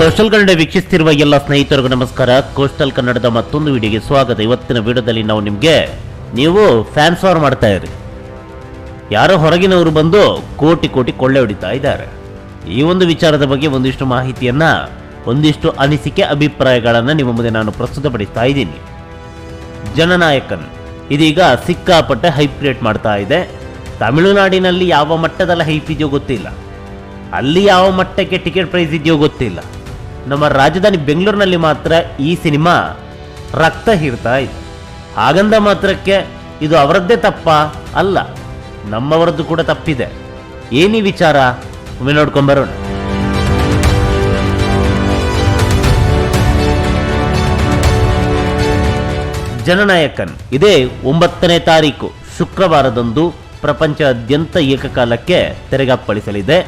Coastal Kannada ವೀಕ್ಷಿಸುತ್ತಿರುವ ಎಲ್ಲ ಸ್ನೇಹಿತರಿಗೂ ನಮಸ್ಕಾರ. ಕೋಸ್ಟಲ್ ಕನ್ನಡದ ಮತ್ತೊಂದು ವಿಡಿಯೋಗೆ ಸ್ವಾಗತ. ಇವತ್ತಿನ ವಿಡಿಯೋದಲ್ಲಿ ನಾವು ನಿಮಗೆ ನೀವು ಫ್ಯಾನ್ಸ್ ವಾರ್ ಮಾಡ್ತಾ ಇರಿ, ಯಾರೋ ಹೊರಗಿನವರು ಬಂದು ಕೋಟಿ ಕೋಟಿ ಕೊಳ್ಳೆ ಹೊಡಿತಾ ಇದ್ದಾರೆ. ಈ ಒಂದು ವಿಚಾರದ ಬಗ್ಗೆ ಒಂದಿಷ್ಟು ಮಾಹಿತಿಯನ್ನ, ಒಂದಿಷ್ಟು ಅನಿಸಿಕೆ ಅಭಿಪ್ರಾಯಗಳನ್ನು ನಿಮ್ಮ ಮುಂದೆ ನಾನು ಪ್ರಸ್ತುತಪಡಿಸ್ತಾ ಇದ್ದೀನಿ. ಜನನಾಯಕನ್ ಇದೀಗ ಸಿಕ್ಕಾಪಟ್ಟೆ ಹೈಪ್ ಕ್ರಿಯೇಟ್ ಮಾಡ್ತಾ ಇದೆ. ತಮಿಳುನಾಡಿನಲ್ಲಿ ಯಾವ ಮಟ್ಟದಲ್ಲಿ ಹೈಪ್ ಇದೆಯೋ ಗೊತ್ತಿಲ್ಲ, ಅಲ್ಲಿ ಯಾವ ಮಟ್ಟಕ್ಕೆ ಟಿಕೆಟ್ ಪ್ರೈಸ್ ಇದೆಯೋ ಗೊತ್ತಿಲ್ಲ. ನಮ್ಮ ರಾಜಧಾನಿ ಬೆಂಗಳೂರಿನಲ್ಲಿ ಮಾತ್ರ ಈ ಸಿನಿಮಾ ರಕ್ತ ಹೀರ್ತಾ ಇದೆ. ಹಾಗಂದ ಮಾತ್ರಕ್ಕೆ ಇದು ಅವರದ್ದೇ ತಪ್ಪ ಅಲ್ಲ, ನಮ್ಮವರದ್ದು ಕೂಡ ತಪ್ಪಿದೆ. ಏನಿ ವಿಚಾರ ಒಮ್ಮೆ ನೋಡ್ಕೊಂಬರೋಣ. ಜನನಾಯಕನ್ ಇದೇ 9ನೇ ತಾರೀಕು ಶುಕ್ರವಾರದಂದು ಪ್ರಪಂಚಾದ್ಯಂತ ಏಕಕಾಲಕ್ಕೆ ತೆರೆಗಪ್ಪಳಿಸಲಿದೆ.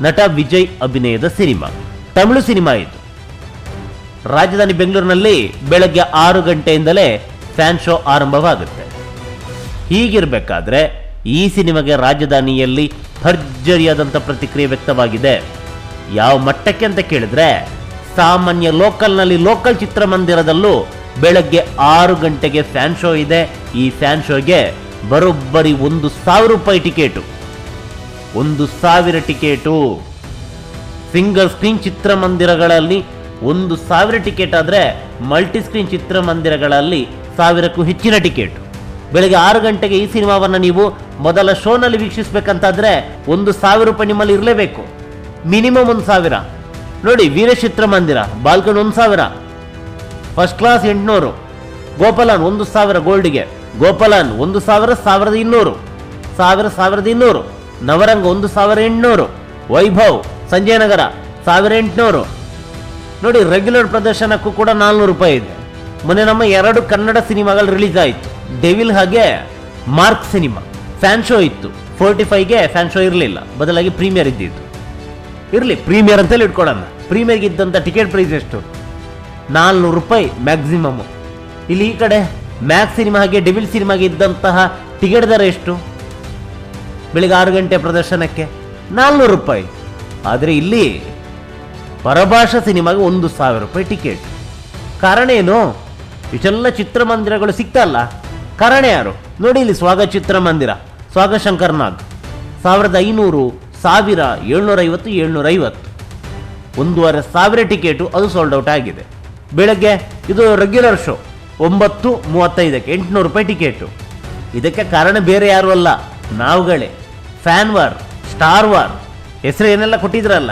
ನಟ ವಿಜಯ್ ಅಭಿನಯದ ಸಿನಿಮಾ, ತಮಿಳು ಸಿನಿಮಾ ಇದು. ರಾಜಧಾನಿ ಬೆಂಗಳೂರಿನಲ್ಲಿ ಬೆಳಗ್ಗೆ 6 ಗಂಟೆಯಿಂದಲೇ ಫ್ಯಾನ್ ಶೋ ಆರಂಭವಾಗುತ್ತೆ. ಹೀಗಿರಬೇಕಾದ್ರೆ ಈ ಸಿನಿಮಾಗೆ ರಾಜಧಾನಿಯಲ್ಲಿ ಭರ್ಜರಿಯಾದಂಥ ಪ್ರತಿಕ್ರಿಯೆ ವ್ಯಕ್ತವಾಗಿದೆ. ಯಾವ ಮಟ್ಟಕ್ಕೆ ಅಂತ ಕೇಳಿದ್ರೆ, ಸಾಮಾನ್ಯ ಲೋಕಲ್ ಚಿತ್ರಮಂದಿರದಲ್ಲೂ ಬೆಳಗ್ಗೆ 6 ಗಂಟೆಗೆ ಫ್ಯಾನ್ ಶೋ ಇದೆ. ಈ ಫ್ಯಾನ್ ಶೋಗೆ ಬರೋಬ್ಬರಿ 1,000 ರೂಪಾಯಿ ಟಿಕೆಟು. 1,000 ಟಿಕೆಟು. ಸಿಂಗಲ್ ಸ್ಕ್ರೀನ್ ಚಿತ್ರಮಂದಿರಗಳಲ್ಲಿ 1,000 ಟಿಕೆಟ್ ಆದರೆ, ಮಲ್ಟಿ ಸ್ಕ್ರೀನ್ ಚಿತ್ರಮಂದಿರಗಳಲ್ಲಿ 1000ಕ್ಕೂ ಹೆಚ್ಚಿನ ಟಿಕೆಟ್. ಬೆಳಗ್ಗೆ 6 ಗಂಟೆಗೆ ಈ ಸಿನಿಮಾವನ್ನು ನೀವು ಮೊದಲ ಶೋನಲ್ಲಿ ವೀಕ್ಷಿಸಬೇಕಂತಾದ್ರೆ 1,000 ರೂಪಾಯಿ ನಿಮ್ಮಲ್ಲಿ ಇರಲೇಬೇಕು. ಮಿನಿಮಮ್ 1,000. ನೋಡಿ, ವೀರ ಚಿತ್ರಮಂದಿರ ಬಾಲ್ಕನ್ 1,000, ಫಸ್ಟ್ ಕ್ಲಾಸ್ 800, ಗೋಪಾಲನ್ 1,000 ಗೋಲ್ಡ್ಗೆ, ಗೋಪಾಲನ್ 1,000, 1,200, 1,200, ನವರಂಗ 1,800, ವೈಭವ್ ಸಂಜಯನಗರ 1,800. ನೋಡಿ, ರೆಗ್ಯುಲರ್ ಪ್ರದರ್ಶನಕ್ಕೂ ಕೂಡ 400 ರೂಪಾಯಿ ಇದೆ. ಮೊನ್ನೆ ನಮ್ಮ 2 ಕನ್ನಡ ಸಿನಿಮಾಗಳು ರಿಲೀಸ್ ಆಯಿತು. ಡೆವಿಲ್ ಹಾಗೆ ಮಾರ್ಕ್ ಸಿನಿಮಾ ಫ್ಯಾನ್ ಶೋ ಇತ್ತು. 45ಗೆ ಫ್ಯಾನ್ ಶೋ ಇರಲಿಲ್ಲ, ಬದಲಾಗಿ ಪ್ರೀಮಿಯರ್ ಇದ್ದಿತ್ತು. ಇರಲಿ, ಪ್ರೀಮಿಯರ್ ಅಂತೇಳಿ ಇಟ್ಕೊಳ್ಳೋಣ. ಪ್ರೀಮಿಯರ್ಗೆ ಇದ್ದಂಥ ಟಿಕೆಟ್ ಪ್ರೈಸ್ ಎಷ್ಟು? 400 ರೂಪಾಯಿ ಮ್ಯಾಕ್ಸಿಮಮ್. ಇಲ್ಲಿ ಈ ಕಡೆ ಮ್ಯಾಕ್ಸ್ ಸಿನಿಮಾ ಹಾಗೆ ಡೆವಿಲ್ ಸಿನಿಮಾಗೆ ಇದ್ದಂತಹ ಟಿಕೆಟ್ ದರ ಎಷ್ಟು? ಬೆಳಿಗ್ಗೆ 6 ಗಂಟೆ ಪ್ರದರ್ಶನಕ್ಕೆ 400 ರೂಪಾಯಿ. ಆದರೆ ಇಲ್ಲಿ ಪರಭಾಷಾ ಸಿನಿಮಾಗೆ 1,000 ರೂಪಾಯಿ ಟಿಕೆಟ್. ಕಾರಣ ಏನು? ಇಷ್ಟೆಲ್ಲ ಚಿತ್ರಮಂದಿರಗಳು ಸಿಗ್ತಲ್ಲ, ಕಾರಣ ಯಾರು? ನೋಡಿ, ಇಲ್ಲಿ ಸ್ವಾಗತ ಚಿತ್ರಮಂದಿರ, ಸ್ವಾಗತ ಶಂಕರ್ನಾಗ್ 1,500, 1,000, 750, 750, 1,500 ಟಿಕೆಟು. ಅದು ಸೋಲ್ಡ್ ಔಟ್ ಆಗಿದೆ. ಬೆಳಗ್ಗೆ ಇದು ರೆಗ್ಯುಲರ್ ಶೋ 9:35ಕ್ಕೆ 800 ರೂಪಾಯಿ ಟಿಕೆಟು. ಇದಕ್ಕೆ ಕಾರಣ ಬೇರೆ ಯಾರು ಅಲ್ಲ, ನಾವುಗಳೇ. ಫ್ಯಾನ್ ವಾರ್, ಸ್ಟಾರ್ ವಾರ್, ಹೆಸರು ಏನೆಲ್ಲ ಕೊಟ್ಟಿದ್ರಲ್ಲ,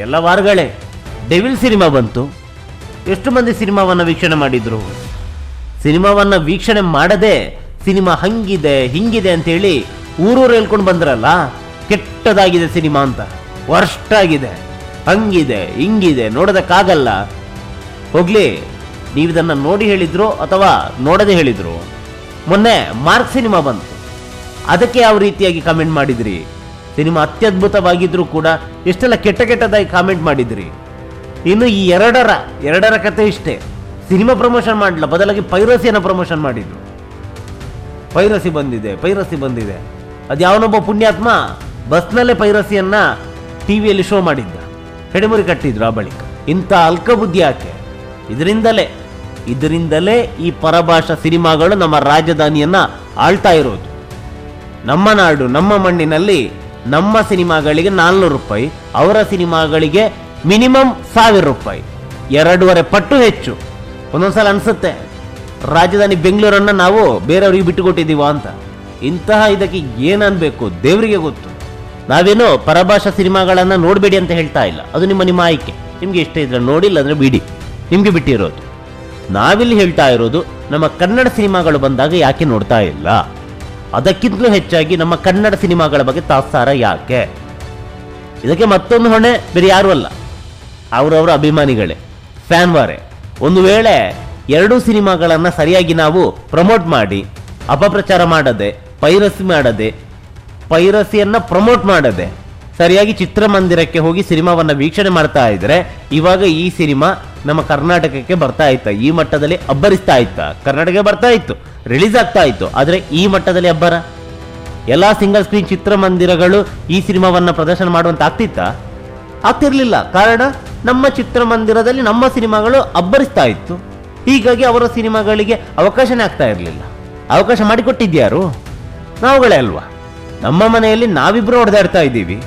ಎಲ್ಲ ವಾರ್ಗಳೇ. ಡೆವಿಲ್ ಸಿನಿಮಾ ಬಂತು, ಎಷ್ಟು ಮಂದಿ ಸಿನಿಮಾವನ್ನು ವೀಕ್ಷಣೆ ಮಾಡಿದ್ರು? ಸಿನಿಮಾವನ್ನು ವೀಕ್ಷಣೆ ಮಾಡದೆ ಸಿನಿಮಾ ಹಂಗಿದೆ ಹಿಂಗಿದೆ ಅಂತೇಳಿ ಊರೂರು ಹೇಳ್ಕೊಂಡು ಬಂದ್ರಲ್ಲ, ಕೆಟ್ಟದಾಗಿದೆ ಸಿನಿಮಾ ಅಂತ, ವರ್ಸ್ಟ್ ಆಗಿದೆ, ಹಂಗಿದೆ ಹಿಂಗಿದೆ, ನೋಡೋದಕ್ಕಾಗಲ್ಲ. ಹೋಗ್ಲಿ, ನೀವಿದನ್ನು ನೋಡಿ ಹೇಳಿದ್ರು ಅಥವಾ ನೋಡದೆ ಹೇಳಿದ್ರು? ಮೊನ್ನೆ ಮಾರ್ಕ್ ಸಿನಿಮಾ ಬಂತು, ಅದಕ್ಕೆ ಯಾವ ರೀತಿಯಾಗಿ ಕಾಮೆಂಟ್ ಮಾಡಿದ್ರಿ? ಸಿನಿಮಾ ಅತ್ಯದ್ಭುತವಾಗಿದ್ರು ಕೂಡ ಎಷ್ಟೆಲ್ಲ ಕೆಟ್ಟದಾಗಿ ಕಾಮೆಂಟ್ ಮಾಡಿದ್ರಿ. ಇನ್ನು ಈ ಎರಡರ ಕತೆ ಇಷ್ಟೇ. ಸಿನಿಮಾ ಪ್ರಮೋಷನ್ ಮಾಡಲ್ಲ, ಬದಲಾಗಿ ಪೈರಸಿಯನ್ನು ಪ್ರಮೋಷನ್ ಮಾಡಿದ್ರು. ಪೈರಸಿ ಬಂದಿದೆ. ಅದು ಯಾವನೊಬ್ಬ ಪುಣ್ಯಾತ್ಮ ಬಸ್ನಲ್ಲೇ ಪೈರಸಿಯನ್ನ ಟಿವಿಯಲ್ಲಿ ಶೋ ಮಾಡಿದ್ದ, ಹೆಡೆಮುರಿ ಕಟ್ಟಿದ್ರು. ಆ ಬಳಿಕ ಇಂಥ ಅಲ್ಕಬುದ್ಧಿ ಯಾಕೆ? ಇದರಿಂದಲೇ ಈ ಪರಭಾಷಾ ಸಿನಿಮಾಗಳು ನಮ್ಮ ರಾಜಧಾನಿಯನ್ನ ಆಳ್ತಾ ಇರೋದು. ನಮ್ಮ ನಾಡು, ನಮ್ಮ ಮಣ್ಣಿನಲ್ಲಿ ನಮ್ಮ ಸಿನಿಮಾಗಳಿಗೆ 400 ರೂಪಾಯಿ, ಅವರ ಸಿನಿಮಾಗಳಿಗೆ ಮಿನಿಮಮ್ 1,000 ರೂಪಾಯಿ, 2.5 ಪಟ್ಟು ಹೆಚ್ಚು. ಒಂದೊಂದ್ಸಲ ಅನ್ಸುತ್ತೆ, ರಾಜಧಾನಿ ಬೆಂಗಳೂರನ್ನ ನಾವು ಬೇರೆಯವ್ರಿಗೆ ಬಿಟ್ಟುಕೊಟ್ಟಿದ್ದೀವ ಅಂತ. ಇಂತಹ ಇದಕ್ಕೆ ಏನನ್ಬೇಕು ದೇವರಿಗೆ ಗೊತ್ತು. ನಾವೇನೋ ಪರಭಾಷಾ ಸಿನಿಮಾಗಳನ್ನ ನೋಡಬೇಡಿ ಅಂತ ಹೇಳ್ತಾ ಇಲ್ಲ, ಅದು ನಿಮ್ಮ ಆಯ್ಕೆ. ನಿಮ್ಗೆ ಇಷ್ಟ ಇದ್ರೆ ನೋಡಿ, ಇಲ್ಲಂದ್ರೆ ಬಿಡಿ, ನಿಮ್ಗೆ ಬಿಟ್ಟಿರೋದು. ನಾವಿಲ್ಲಿ ಹೇಳ್ತಾ ಇರೋದು, ನಮ್ಮ ಕನ್ನಡ ಸಿನಿಮಾಗಳು ಬಂದಾಗ ಯಾಕೆ ನೋಡ್ತಾ ಇಲ್ಲ? ಅದಕ್ಕಿಂತಲೂ ಹೆಚ್ಚಾಗಿ ನಮ್ಮ ಕನ್ನಡ ಸಿನಿಮಾಗಳ ಬಗ್ಗೆ ತಾತ್ಸಾರ ಯಾಕೆ? ಇದಕ್ಕೆ ಮತ್ತೊಂದು ಹೊಣೆ ಬೇರೆ ಯಾರು ಅಲ್ಲ, ಅವರವರ ಅಭಿಮಾನಿಗಳೇ, ಫ್ಯಾನ್ ವಾರೇ. ಒಂದು ವೇಳೆ 2 ಸಿನಿಮಾಗಳನ್ನು ಸರಿಯಾಗಿ ನಾವು ಪ್ರಮೋಟ್ ಮಾಡಿ, ಅಪಪ್ರಚಾರ ಮಾಡದೆ, ಪೈರಸಿಯನ್ನ ಪ್ರಮೋಟ್ ಮಾಡದೆ, ಸರಿಯಾಗಿ ಚಿತ್ರಮಂದಿರಕ್ಕೆ ಹೋಗಿ ಸಿನಿಮಾವನ್ನು ವೀಕ್ಷಣೆ ಮಾಡ್ತಾ ಇದ್ರೆ, ಇವಾಗ ಈ ಸಿನಿಮಾ ನಮ್ಮ ಕರ್ನಾಟಕಕ್ಕೆ ಬರ್ತಾ ಇತ್ತ, ಈ ಮಟ್ಟದಲ್ಲಿ ಅಬ್ಬರಿಸ್ತಾ ಇತ್ತ, ಕರ್ನಾಟಕಕ್ಕೆ ಬರ್ತಾ ಇತ್ತು, ರಿಲೀಸ್ ಆಗ್ತಾ ಇತ್ತು. ಆದರೆ ಈ ಮಟ್ಟದಲ್ಲಿ ಅಬ್ಬರ ಎಲ್ಲ ಸಿಂಗಲ್ ಸ್ಕ್ರೀನ್ ಚಿತ್ರಮಂದಿರಗಳು ಈ ಸಿನಿಮಾವನ್ನು ಪ್ರದರ್ಶನ ಮಾಡುವಂತ ಆಗ್ತಿತ್ತ? ಆಗ್ತಿರ್ಲಿಲ್ಲ. ಕಾರಣ ನಮ್ಮ ಚಿತ್ರಮಂದಿರದಲ್ಲಿ ನಮ್ಮ ಸಿನಿಮಾಗಳು ಅಬ್ಬರಿಸ್ತಾ ಇತ್ತು. ಹೀಗಾಗಿ ಅವರ ಸಿನಿಮಾಗಳಿಗೆ ಅವಕಾಶನೇ ಆಗ್ತಾ ಇರಲಿಲ್ಲ. ಅವಕಾಶ ಮಾಡಿಕೊಟ್ಟಿದ್ಯಾರು? ನಾವುಗಳೇ ಅಲ್ವಾ. ನಮ್ಮ ಮನೆಯಲ್ಲಿ ನಾವಿಬ್ರು ಹೊಡೆದಾಡ್ತಾ ಇದ್ದೀವಿ,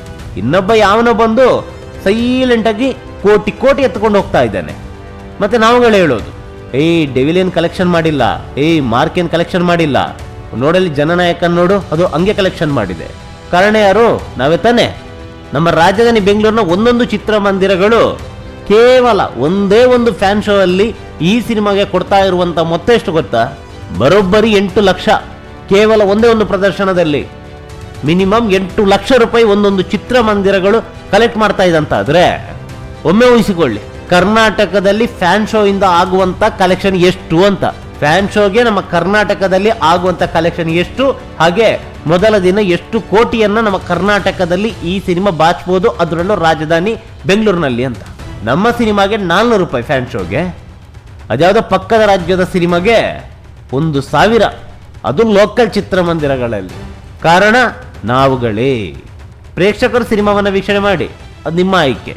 ಇನ್ನೊಬ್ಬ ಯಾವನೋ ಬಂದು ಸೈಲೆಂಟಾಗಿ ಕೋಟಿ ಕೋಟಿ ಎತ್ಕೊಂಡು ಹೋಗ್ತಾ ಇದ್ದಾನೆ. ಮತ್ತೆ ನಾವುಗಳೇ ಹೇಳೋದು, ಡೆವಿಲ್ ಏನ್ ಕಲೆಕ್ಷನ್ ಮಾಡಿಲ್ಲ, ಮಾರ್ಕ್ ಏನ್ ಕಲೆಕ್ಷನ್ ಮಾಡಿಲ್ಲ, ನೋಡಲಿ ಜನನಾಯಕನ್ ನೋಡು ಅದು ಹಂಗೆ ಕಲೆಕ್ಷನ್ ಮಾಡಿದೆ. ಕಾರಣ ಯಾರು? ನಾವೇ ತಾನೆ. ನಮ್ಮ ರಾಜಧಾನಿ ಬೆಂಗಳೂರಿನ ಒಂದೊಂದು ಚಿತ್ರಮಂದಿರಗಳು ಕೇವಲ ಒಂದೇ ಒಂದು ಫ್ಯಾನ್ ಶೋ ಅಲ್ಲಿ ಈ ಸಿನಿಮಾಗೆ ಕೊಡ್ತಾ ಇರುವಂತ ಮೊತ್ತ ಎಷ್ಟು ಗೊತ್ತಾ? ಬರೋಬ್ಬರಿ 8 ಲಕ್ಷ. ಕೇವಲ ಒಂದೇ ಒಂದು ಪ್ರದರ್ಶನದಲ್ಲಿ ಮಿನಿಮಮ್ 8 ಲಕ್ಷ ರೂಪಾಯಿ ಒಂದೊಂದು ಚಿತ್ರಮಂದಿರಗಳು ಕಲೆಕ್ಟ್ ಮಾಡ್ತಾ ಇದಂತಾದ್ರೆ ಒಮ್ಮೆ ಊಹಿಸಿಕೊಳ್ಳಿ, ಕರ್ನಾಟಕದಲ್ಲಿ ಫ್ಯಾನ್ ಶೋ ಇಂದ ಆಗುವಂತ ಕಲೆಕ್ಷನ್ ಎಷ್ಟು ಅಂತ. ಫ್ಯಾನ್ ಶೋಗೆ ನಮ್ಮ ಕರ್ನಾಟಕದಲ್ಲಿ ಆಗುವಂತ ಕಲೆಕ್ಷನ್ ಎಷ್ಟು, ಹಾಗೆ ಮೊದಲ ದಿನ ಎಷ್ಟು ಕೋಟಿಯನ್ನ ನಮ್ಮ ಕರ್ನಾಟಕದಲ್ಲಿ ಈ ಸಿನಿಮಾ ಬಾಚ್ಬೋದು, ಅದರಲ್ಲೂ ರಾಜಧಾನಿ ಬೆಂಗಳೂರಿನಲ್ಲಿ ಅಂತ. ನಮ್ಮ ಸಿನಿಮಾಗೆ 400 ರೂಪಾಯಿ ಫ್ಯಾನ್ ಶೋಗೆ, ಅದ್ಯಾವುದೋ ಪಕ್ಕದ ರಾಜ್ಯದ ಸಿನಿಮಾಗೆ 1,000, ಅದು ಲೋಕಲ್ ಚಿತ್ರಮಂದಿರಗಳಲ್ಲಿ. ಕಾರಣ ನಾವುಗಳೇ. ಪ್ರೇಕ್ಷಕರು ಸಿನಿಮಾವನ್ನು ವೀಕ್ಷಣೆ ಮಾಡಿ, ಅದು ನಿಮ್ಮ ಆಯ್ಕೆ,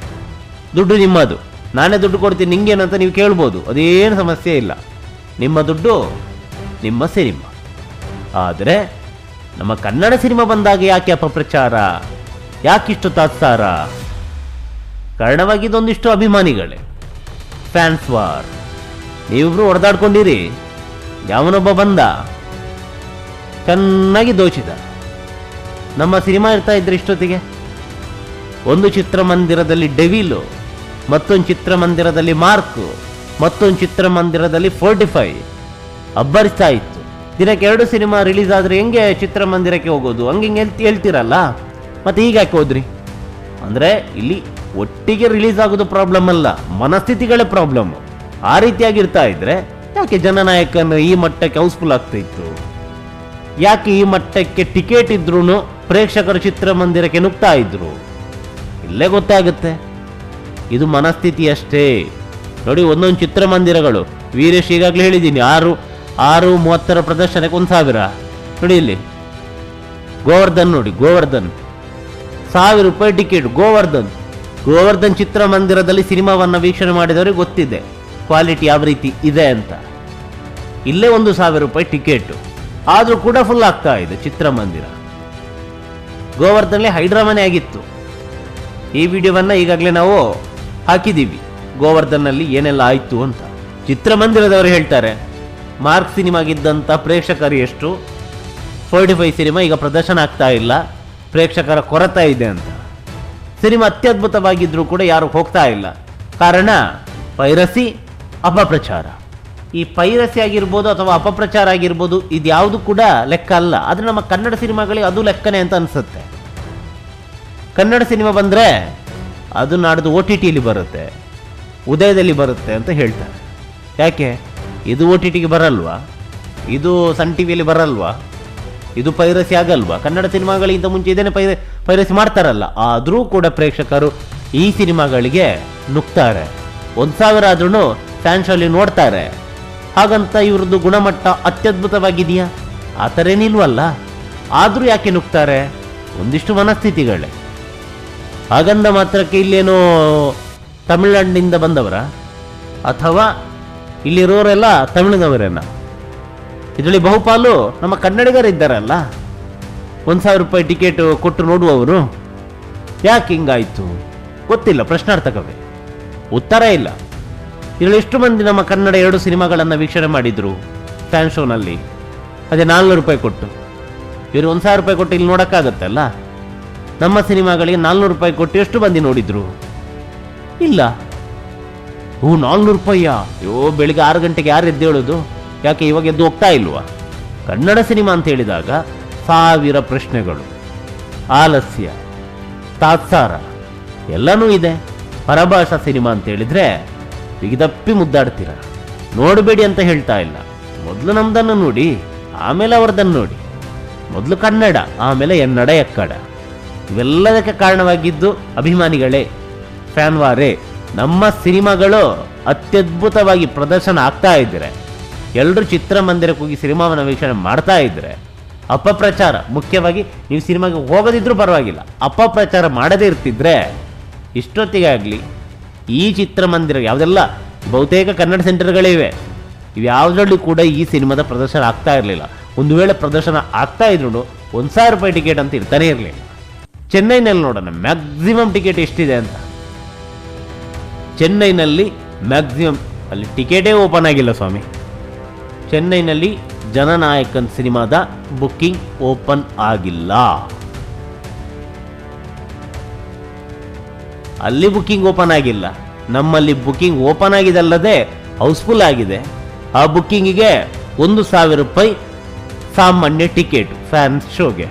ದುಡ್ಡು ನಿಮ್ಮದು. ನಾನೇ ದುಡ್ಡು ಕೊಡ್ತೀನಿ ನಿಂಗೇನಂತ ನೀವು ಕೇಳ್ಬೋದು, ಅದೇನು ಸಮಸ್ಯೆ ಇಲ್ಲ. ನಿಮ್ಮ ದುಡ್ಡು ನಿಮ್ಮ ಸಿನಿಮಾ. ಆದರೆ ನಮ್ಮ ಕನ್ನಡ ಸಿನಿಮಾ ಬಂದಾಗ ಯಾಕೆ ಅಪಪ್ರಚಾರ, ಯಾಕಿಷ್ಟು ತಾತ್ಸಾರ? ಕಾರಣವಾಗಿದ್ದೊಂದಿಷ್ಟು ಅಭಿಮಾನಿಗಳೇ, ಫ್ಯಾನ್ಸ್ ವಾರ್. ನೀವಿಬ್ರು ಹೊಡೆದಾಡ್ಕೊಂಡಿರಿ, ಯಾವನೊಬ್ಬ ಬಂದ ಚೆನ್ನಾಗಿ ದೋಚಿದ. ನಮ್ಮ ಸಿನಿಮಾ ಇರ್ತಾ ಇದ್ರೆ ಇಷ್ಟೊತ್ತಿಗೆ ಒಂದು ಚಿತ್ರಮಂದಿರದಲ್ಲಿ ಡೆವಿಲು, ಮತ್ತೊಂದು ಚಿತ್ರಮಂದಿರದಲ್ಲಿ ಮಾರ್ಕ್, ಮತ್ತೊಂದು ಚಿತ್ರಮಂದಿರದಲ್ಲಿ 45 ಅಬ್ಬರಿಸ್ತಾ ಇತ್ತು. ದಿನಕ್ಕೆ 2 ಸಿನಿಮಾ ರಿಲೀಸ್ ಆದ್ರೆ ಹೆಂಗೆ ಚಿತ್ರಮಂದಿರಕ್ಕೆ ಹೋಗೋದು? ಹಂಗೆ ಹೇಳ್ತೀರಲ್ಲ, ಮತ್ತೆ ಈಗ ಯಾಕೆ ಹೋದ್ರಿ? ಅಂದ್ರೆ ಇಲ್ಲಿ ಒಟ್ಟಿಗೆ ರಿಲೀಸ್ ಆಗೋದು ಪ್ರಾಬ್ಲಮ್ ಅಲ್ಲ, ಮನಸ್ಥಿತಿಗಳೇ ಪ್ರಾಬ್ಲಮ್. ಆ ರೀತಿಯಾಗಿರ್ತಾ ಇದ್ರೆ ಯಾಕೆ ಜನನಾಯಕನ ಈ ಮಟ್ಟಕ್ಕೆ ಹೌಸ್ಫುಲ್ ಆಗ್ತಾ ಇತ್ತು? ಯಾಕೆ ಈ ಮಟ್ಟಕ್ಕೆ ಟಿಕೆಟ್ ಇದ್ರೂ ಪ್ರೇಕ್ಷಕರು ಚಿತ್ರಮಂದಿರಕ್ಕೆ ನುಗ್ತಾ ಇದ್ರು? ಇಲ್ಲೇ ಗೊತ್ತಾಗುತ್ತೆ, ಇದು ಮನಸ್ಥಿತಿ ಅಷ್ಟೇ. ನೋಡಿ, ಒಂದೊಂದು ಚಿತ್ರಮಂದಿರಗಳು, ವೀರೇಶ್ ಈಗಾಗಲೇ ಹೇಳಿದ್ದೀನಿ, 6:30 ಪ್ರದರ್ಶನಕ್ಕೆ 1,000. ನೋಡಿ ಇಲ್ಲಿ ಗೋವರ್ಧನ್, ನೋಡಿ ಗೋವರ್ಧನ್ 1,000 ರೂಪಾಯಿ ಟಿಕೆಟ್. ಗೋವರ್ಧನ್ ಚಿತ್ರಮಂದಿರದಲ್ಲಿ ಸಿನಿಮಾವನ್ನು ವೀಕ್ಷಣೆ ಮಾಡಿದವರಿಗೆ ಗೊತ್ತಿದೆ ಕ್ವಾಲಿಟಿ ಯಾವ ರೀತಿ ಇದೆ ಅಂತ. ಇಲ್ಲೇ 1,000 ರೂಪಾಯಿ ಟಿಕೆಟ್, ಆದ್ರೂ ಕೂಡ ಫುಲ್ ಆಗ್ತಾ ಇದೆ ಚಿತ್ರಮಂದಿರ. ಗೋವರ್ಧನ್ಲಿ ಹೈಡ್ರಾಮನೆ ಆಗಿತ್ತು. ಈ ವಿಡಿಯೋವನ್ನ ಈಗಾಗಲೇ ನಾವು ಹಾಕಿದ್ದೀವಿ, ಗೋವರ್ಧನ್ನಲ್ಲಿ ಏನೆಲ್ಲ ಆಯ್ತು ಅಂತ. ಚಿತ್ರಮಂದಿರದವರು ಹೇಳ್ತಾರೆ, ಮಾರ್ಕ್ ಸಿನಿಮಾಗಿದ್ದಂಥ ಪ್ರೇಕ್ಷಕರು ಎಷ್ಟು, 45 ಸಿನಿಮಾ ಈಗ ಪ್ರದರ್ಶನ ಆಗ್ತಾ ಇಲ್ಲ, ಪ್ರೇಕ್ಷಕರ ಕೊರತೆ ಇದೆ ಅಂತ. ಸಿನಿಮಾ ಅತ್ಯದ್ಭುತವಾಗಿದ್ರೂ ಕೂಡ ಯಾರು ಹೋಗ್ತಾ ಇಲ್ಲ. ಕಾರಣ ಪೈರಸಿ, ಅಪಪ್ರಚಾರ. ಈ ಪೈರಸಿ ಆಗಿರ್ಬೋದು ಅಥವಾ ಅಪಪ್ರಚಾರ ಆಗಿರ್ಬೋದು, ಇದ್ಯಾವುದು ಕೂಡ ಲೆಕ್ಕ ಅಲ್ಲ. ಆದರೆ ನಮ್ಮ ಕನ್ನಡ ಸಿನಿಮಾಗಳಿಗೆ ಅದು ಲೆಕ್ಕನೇ ಅಂತ ಅನ್ಸುತ್ತೆ. ಕನ್ನಡ ಸಿನಿಮಾ ಬಂದರೆ ಅದು ನಾಡ್ದು OTTಲಿ ಬರುತ್ತೆ, ಉದಯದಲ್ಲಿ ಬರುತ್ತೆ ಅಂತ ಹೇಳ್ತಾರೆ. ಯಾಕೆ? ಇದು OTTಗೆ ಬರಲ್ವಾ? ಇದು ಸನ್ ಟಿವಿಯಲ್ಲಿ ಬರಲ್ವಾ? ಇದು ಪೈರಸಿ ಆಗಲ್ವಾ? ಕನ್ನಡ ಸಿನಿಮಾಗಳಿಗಿಂತ ಮುಂಚೆ ಇದೇನೆ ಪೈರಸಿ ಮಾಡ್ತಾರಲ್ಲ. ಆದರೂ ಕೂಡ ಪ್ರೇಕ್ಷಕರು ಈ ಸಿನಿಮಾಗಳಿಗೆ ನುಗ್ತಾರೆ. 1,000 ಆದ್ರೂ ಫ್ಯಾನ್ ಶೋಲಿ ನೋಡ್ತಾರೆ. ಹಾಗಂತ ಇವ್ರದ್ದು ಗುಣಮಟ್ಟ ಅತ್ಯದ್ಭುತವಾಗಿದೆಯಾ? ಆ ಥರ ಏನಿಲ್ವಲ್ಲ. ಆದರೂ ಯಾಕೆ ನುಗ್ತಾರೆ? ಒಂದಿಷ್ಟು ಮನಸ್ಥಿತಿಗಳೇ. ಹಾಗಂದ ಮಾತ್ರಕ್ಕೆ ಇಲ್ಲೇನೋ ತಮಿಳುನಾಡಿನಿಂದ ಬಂದವರ ಅಥವಾ ಇಲ್ಲಿರೋರೆಲ್ಲ ತಮಿಳಿನವರೇನ? ಇದರಲ್ಲಿ ಬಹುಪಾಲು ನಮ್ಮ ಕನ್ನಡಿಗರಿದ್ದಾರಲ್ಲ. 1,000 ರೂಪಾಯಿ ಟಿಕೆಟ್ ಕೊಟ್ಟು ನೋಡುವವರು. ಯಾಕೆ ಹಿಂಗಾಯ್ತು ಗೊತ್ತಿಲ್ಲ, ಪ್ರಶ್ನಾರ್ಥಕವೇ, ಉತ್ತರ ಇಲ್ಲ. ಇದರಲ್ಲಿ ಎಷ್ಟು ಮಂದಿ ನಮ್ಮ ಕನ್ನಡ 2 ಸಿನಿಮಾಗಳನ್ನು ವೀಕ್ಷಣೆ ಮಾಡಿದ್ರು ಫ್ಯಾನ್ ಶೋನಲ್ಲಿ? ಅದೇ 400 ರೂಪಾಯಿ ಕೊಟ್ಟು. ಇವರು 1,000 ರೂಪಾಯಿ ಕೊಟ್ಟು ಇಲ್ಲಿ ನೋಡೋಕ್ಕಾಗತ್ತಲ್ಲ. ನಮ್ಮ ಸಿನಿಮಾಗಳಿಗೆ 400 ರೂಪಾಯಿ ಕೊಟ್ಟು ಎಷ್ಟು ಮಂದಿ ನೋಡಿದ್ರು? ಇಲ್ಲ. 400 ರೂಪಾಯಿಯಾ? ಬೆಳಿಗ್ಗೆ 6 ಗಂಟೆಗೆ ಯಾರು ಎದ್ದೇಳೋದು? ಯಾಕೆ ಇವಾಗ ಎದ್ದು ಹೋಗ್ತಾ ಇಲ್ವಾ? ಕನ್ನಡ ಸಿನಿಮಾ ಅಂತ ಹೇಳಿದಾಗ 1000 ಪ್ರಶ್ನೆಗಳು, ಆಲಸ್ಯ, ತಾತ್ಸಾರ ಎಲ್ಲನೂ ಇದೆ. ಪರಭಾಷಾ ಸಿನಿಮಾ ಅಂತ ಹೇಳಿದ್ರೆ ಬಿಗಿದಪ್ಪಿ ಮುದ್ದಾಡ್ತೀರ. ನೋಡಬೇಡಿ ಅಂತ ಹೇಳ್ತಾ ಇಲ್ಲ. ಮೊದಲು ನಮ್ದನ್ನು ನೋಡಿ, ಆಮೇಲೆ ಅವ್ರದನ್ನು ನೋಡಿ. ಮೊದಲು ಕನ್ನಡ, ಆಮೇಲೆ ಎನ್ನಡ ಎಕ್ಕಡ. ಇವೆಲ್ಲದಕ್ಕೆ ಕಾರಣವಾಗಿದ್ದು ಅಭಿಮಾನಿಗಳೇ, ಫ್ಯಾನ್ ವಾರೇ. ನಮ್ಮ ಸಿನಿಮಾಗಳು ಅತ್ಯದ್ಭುತವಾಗಿ ಪ್ರದರ್ಶನ ಆಗ್ತಾ ಇದ್ರೆ, ಎಲ್ಲರೂ ಚಿತ್ರಮಂದಿರಕ್ಕೆ ಹೋಗಿ ಸಿನಿಮಾವನ್ನು ವೀಕ್ಷಣೆ ಮಾಡ್ತಾ ಇದ್ರೆ, ಅಪಪ್ರಚಾರ, ಮುಖ್ಯವಾಗಿ ನೀವು ಸಿನಿಮಾಗೆ ಹೋಗದಿದ್ರೂ ಪರವಾಗಿಲ್ಲ, ಅಪಪ್ರಚಾರ ಮಾಡದೇ ಇರ್ತಿದ್ರೆ ಇಷ್ಟೊತ್ತಿಗೆ ಆಗಲಿ ಈ ಚಿತ್ರಮಂದಿರ ಯಾವುದೆಲ್ಲ ಬಹುತೇಕ ಕನ್ನಡ ಸೆಂಟರ್ಗಳಿವೆ, ಇವ್ಯಾವುದರಲ್ಲೂ ಕೂಡ ಈ ಸಿನಿಮಾದ ಪ್ರದರ್ಶನ ಆಗ್ತಾ ಇರಲಿಲ್ಲ. ಒಂದು ವೇಳೆ ಪ್ರದರ್ಶನ ಆಗ್ತಾ ಇದ್ರು ₹1,000 ಟಿಕೆಟ್ ಅಂತ ಇರ್ತಾನೆ ಇರಲಿಲ್ಲ. ಚೆನ್ನೈನಲ್ಲಿ ನೋಡೋಣ ಮ್ಯಾಕ್ಸಿಮಮ್ ಟಿಕೆಟ್ ಎಷ್ಟಿದೆ ಅಂತ. ಚೆನ್ನೈನಲ್ಲಿ ಮ್ಯಾಕ್ಸಿಮಮ್, ಅಲ್ಲಿ ಟಿಕೆಟೇ ಓಪನ್ ಆಗಿಲ್ಲ ಸ್ವಾಮಿ. ಚೆನ್ನೈನಲ್ಲಿ ಜನನಾಯಕನ್ ಸಿನಿಮಾದ ಬುಕ್ಕಿಂಗ್ ಓಪನ್ ಆಗಿಲ್ಲ. ಅಲ್ಲಿ ಬುಕ್ಕಿಂಗ್ ಓಪನ್ ಆಗಿಲ್ಲ. ನಮ್ಮಲ್ಲಿ ಬುಕ್ಕಿಂಗ್ ಓಪನ್ ಆಗಿದಲ್ಲದೆ ಹೌಸ್ಫುಲ್ ಆಗಿದೆ. ಆ ಬುಕ್ಕಿಂಗಿಗೆ ₹1,000 ಸಾಮಾನ್ಯ ಟಿಕೆಟ್ ಫ್ಯಾನ್ಸ್ ಶೋಗೆ.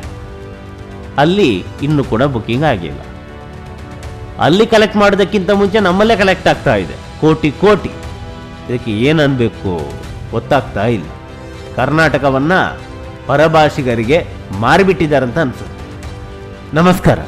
ಅಲ್ಲಿ ಇನ್ನೂ ಕೂಡ ಬುಕ್ಕಿಂಗ್ ಆಗಿಲ್ಲ. ಅಲ್ಲಿ ಕಲೆಕ್ಟ್ ಮಾಡೋದಕ್ಕಿಂತ ಮುಂಚೆ ನಮ್ಮಲ್ಲೇ ಕಲೆಕ್ಟ್ ಆಗ್ತಾ ಇದೆ ಕೋಟಿ ಕೋಟಿ. ಇದಕ್ಕೆ ಏನನ್ಬೇಕು ಗೊತ್ತಾಗ್ತಾ ಇಲ್ಲ. ಕರ್ನಾಟಕವನ್ನ ಪರಭಾಷಿಗರಿಗೆ ಮಾರಿಬಿಟ್ಟಿದ್ದಾರಂತ ಅನ್ಸುತ್ತೆ. ನಮಸ್ಕಾರ.